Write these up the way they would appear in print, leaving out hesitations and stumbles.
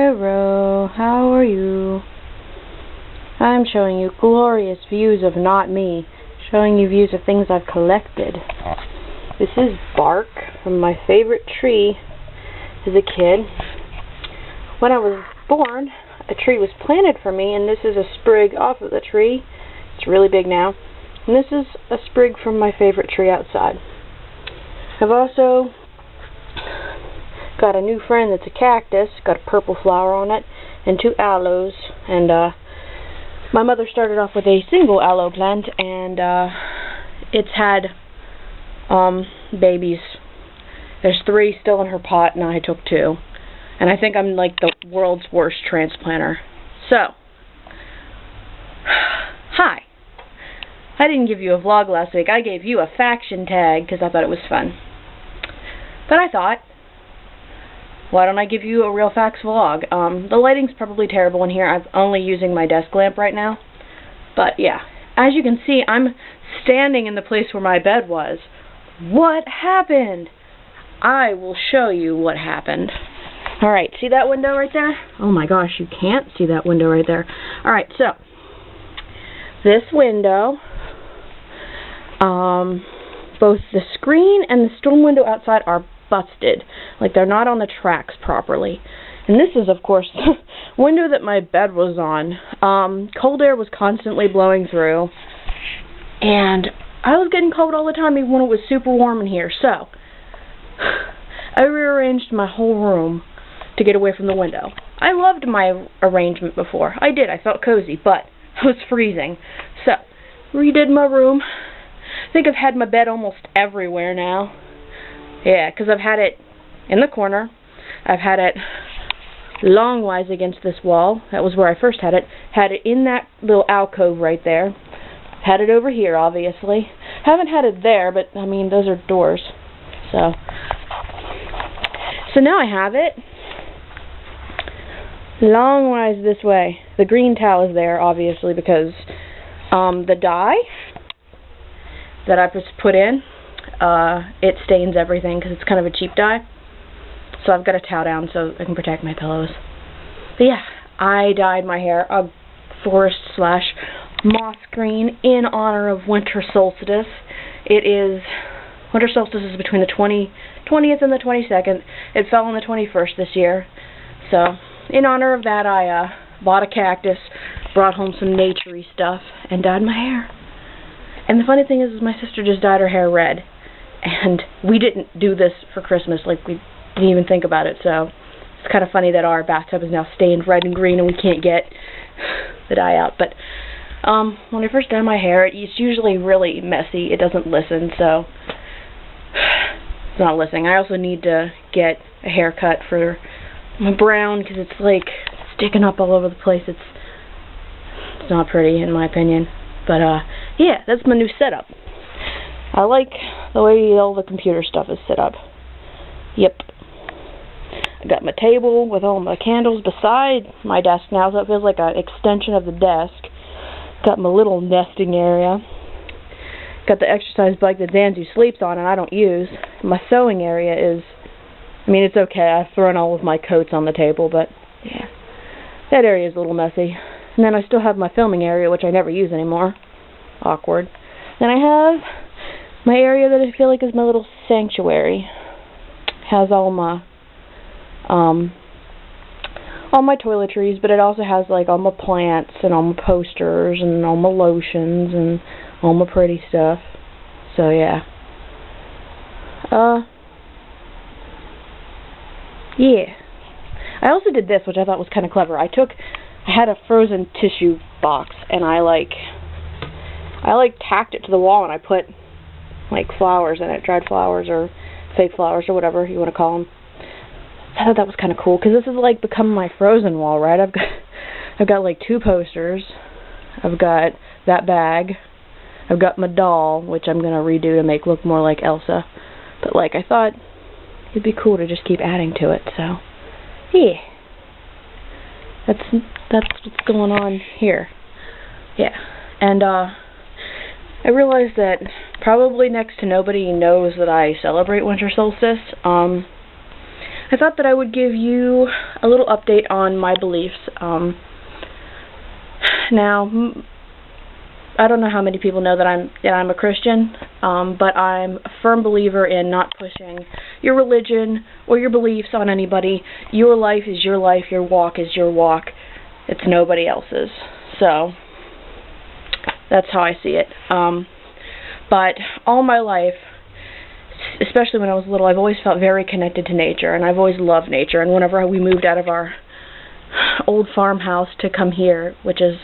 Hello, how are you? I'm showing you glorious views of not me, showing you views of things I've collected. This is bark from my favorite tree as a kid. When I was born, a tree was planted for me, and this is a sprig off of the tree. It's really big now. And this is a sprig from my favorite tree outside. I've also got a new friend that's a cactus, got a purple flower on it, and 2 aloes. And my mother started off with a single aloe plant, and it's had babies. There's 3 still in her pot, and I took 2. And I think I'm like the world's worst transplanter. So, hi. I didn't give you a vlog last week. I gave you a faction tag because I thought it was fun. But I thought, why don't I give you a real facts vlog? The lighting's probably terrible in here. I'm only using my desk lamp right now. But yeah, as you can see, I'm standing in the place where my bed was. What happened? I will show you what happened. Alright, see that window right there? Oh my gosh, you can't see that window right there. Alright, so, this window, both the screen and the storm window outside are busted. Like, they're not on the tracks properly. And this is, of course, the window that my bed was on. Cold air was constantly blowing through. And I was getting cold all the time, even when it was super warm in here. So, I rearranged my whole room to get away from the window. I loved my arrangement before. I did. I felt cozy, but I was freezing. So, redid my room. I think I've had my bed almost everywhere now. Yeah, because I've had it in the corner. I've had it longwise against this wall. That was where I first had it. Had it in that little alcove right there. Had it over here, obviously. Haven't had it there, but, I mean, those are doors. So now I have it longwise this way. The green towel is there, obviously, because the dye that I just put in, it stains everything because it's kind of a cheap dye. So I've got to towel down so I can protect my pillows. But yeah, I dyed my hair a forest/moss green in honor of winter solstice. Winter solstice is between the 20th and the 22nd. It fell on the 21st this year. So, in honor of that, I bought a cactus, brought home some nature-y stuff, and dyed my hair. And the funny thing is my sister just dyed her hair red. And we didn't do this for Christmas. Like, we didn't even think about it. So, it's kind of funny that our bathtub is now stained red and green and we can't get the dye out. But when I first dye my hair, it's usually really messy. It doesn't listen, so it's not listening. I also need to get a haircut for my brown because it's like sticking up all over the place. It's not pretty in my opinion. But yeah, that's my new setup. I like the way all the computer stuff is set up. Yep. I got my table with all my candles beside my desk now, so it feels like an extension of the desk. Got my little nesting area. Got the exercise bike that Zanzu sleeps on and I don't use. My sewing area is, I mean, it's okay. I've thrown all of my coats on the table, but yeah, that area is a little messy. And then I still have my filming area, which I never use anymore. Awkward. Then I have my area that I feel like is my little sanctuary. Has all my toiletries, but it also has like all my plants and all my posters and all my lotions and all my pretty stuff. So yeah. Yeah. I also did this, which I thought was kind of clever. I had a frozen tissue box and I tacked it to the wall and I put like flowers in it, dried flowers or fake flowers or whatever you want to call them. I thought that was kind of cool because this is like become my frozen wall, right? I've got like 2 posters. I've got that bag. I've got my doll, which I'm gonna redo to make look more like Elsa. But like I thought it'd be cool to just keep adding to it. So yeah, that's what's going on here. Yeah, and I realized that probably next to nobody knows that I celebrate winter solstice. I thought that I would give you a little update on my beliefs. Now, I don't know how many people know that I'm a Christian, but I'm a firm believer in not pushing your religion or your beliefs on anybody. Your life is your life, your walk is your walk. It's nobody else's. So, that's how I see it. But all my life, especially when I was little, I've always felt very connected to nature, and I've always loved nature. And whenever we moved out of our old farmhouse to come here, which is,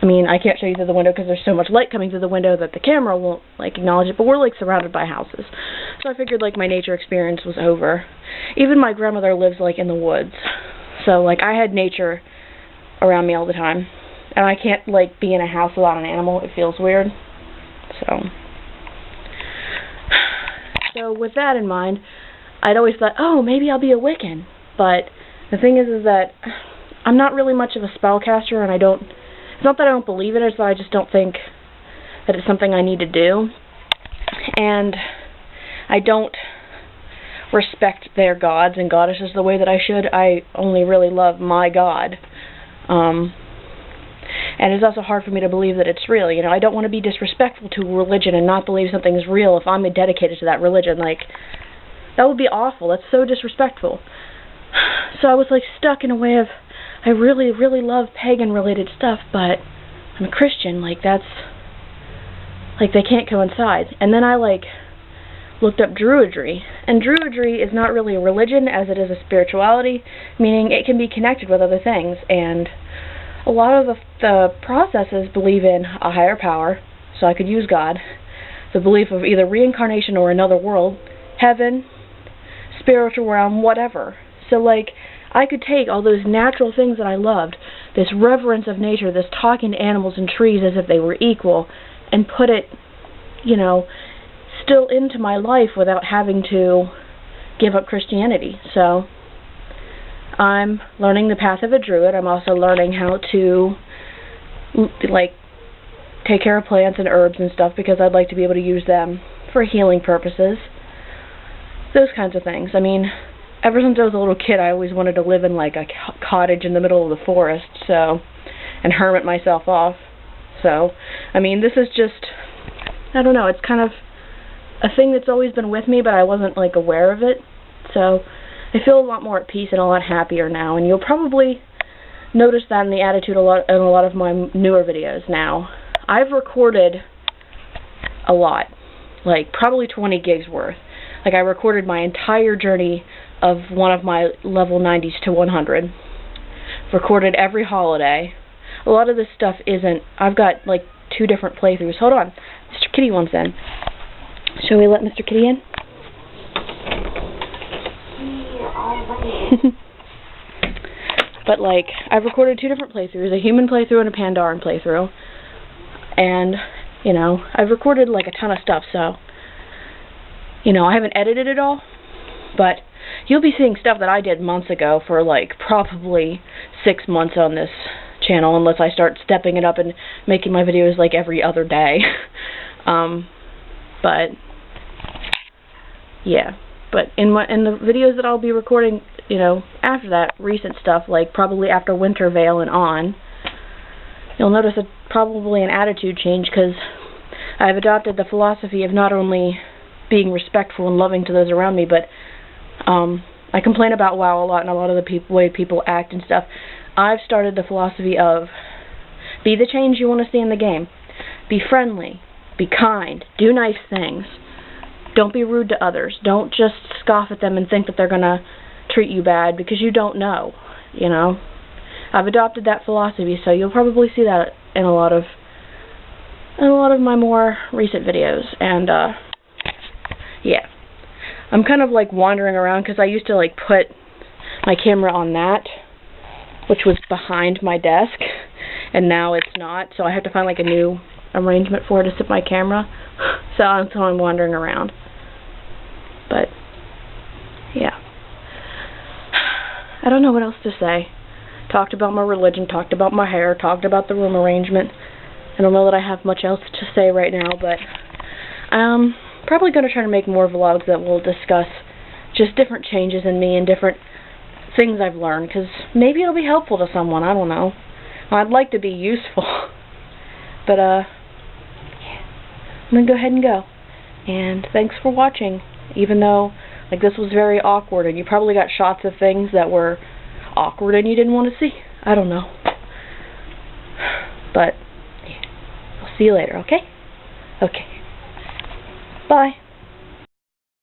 I mean, I can't show you through the window because there's so much light coming through the window that the camera won't, like, acknowledge it, but we're, like, surrounded by houses. So I figured, like, my nature experience was over. Even my grandmother lives, like, in the woods. So, like, I had nature around me all the time. And I can't, like, be in a house without an animal. It feels weird. So with that in mind, I'd always thought, oh, maybe I'll be a Wiccan. But the thing is that I'm not really much of a spellcaster, and it's not that I don't believe in it, it's that I just don't think that it's something I need to do. And I don't respect their gods and goddesses the way that I should. I only really love my God. And it's also hard for me to believe that it's real. You know, I don't want to be disrespectful to religion and not believe something is real if I'm dedicated to that religion. Like, that would be awful. That's so disrespectful. So I was, like, stuck in a way of, I really, really love pagan-related stuff, but I'm a Christian. Like, that's, like, they can't coincide. And then I, like, looked up Druidry. And Druidry is not really a religion as it is a spirituality, meaning it can be connected with other things. And a lot of the processes believe in a higher power, so I could use God, the belief of either reincarnation or another world, heaven, spiritual realm, whatever. So, like, I could take all those natural things that I loved, this reverence of nature, this talking to animals and trees as if they were equal, and put it, you know, still into my life without having to give up Christianity. So I'm learning the path of a druid. I'm also learning how to, like, take care of plants and herbs and stuff because I'd like to be able to use them for healing purposes. Those kinds of things. I mean, ever since I was a little kid, I always wanted to live in, like, a cottage in the middle of the forest, so, and hermit myself off. So, I mean, this is just, I don't know, it's kind of a thing that's always been with me, but I wasn't, like, aware of it. So I feel a lot more at peace and a lot happier now, and you'll probably notice that in the attitude in a lot of my newer videos now. I've recorded a lot, like probably 20 gigs worth. Like, I recorded my entire journey of one of my level 90s to 100. Recorded every holiday. A lot of this stuff isn't, I've got like 2 different playthroughs. Hold on, Mr. Kitty wants in. Shall we let Mr. Kitty in? But, like, I've recorded 2 different playthroughs, a human playthrough and a Pandaren playthrough. And, you know, I've recorded, like, a ton of stuff, so, you know, I haven't edited it all, but you'll be seeing stuff that I did months ago for, like, probably 6 months on this channel, unless I start stepping it up and making my videos, like, every other day. But, yeah. But in the videos that I'll be recording, you know, after that, recent stuff, like probably after Winter Veil and on, you'll notice probably an attitude change, because I've adopted the philosophy of not only being respectful and loving to those around me, but I complain about WoW a lot and a lot of the way people act and stuff. I've started the philosophy of be the change you want to see in the game. Be friendly. Be kind. Do nice things. Don't be rude to others. Don't just scoff at them and think that they're going to treat you bad, because you don't know, you know. I've adopted that philosophy, so you'll probably see that in a lot of my more recent videos. And yeah. I'm kind of like wandering around because I used to like put my camera on that, which was behind my desk, and now it's not, so I have to find like a new arrangement for it to sit my camera. So I'm wandering around. But yeah, I don't know what else to say. Talked about my religion, talked about my hair, talked about the room arrangement. I don't know that I have much else to say right now, but I'm probably going to try to make more vlogs that will discuss just different changes in me and different things I've learned, because maybe it'll be helpful to someone, I don't know. Well, I'd like to be useful, but yeah. I'm going to go ahead and go. And thanks for watching, even though like this was very awkward, and you probably got shots of things that were awkward and you didn't want to see. I don't know. But, yeah. I'll see you later, okay? Okay. Bye.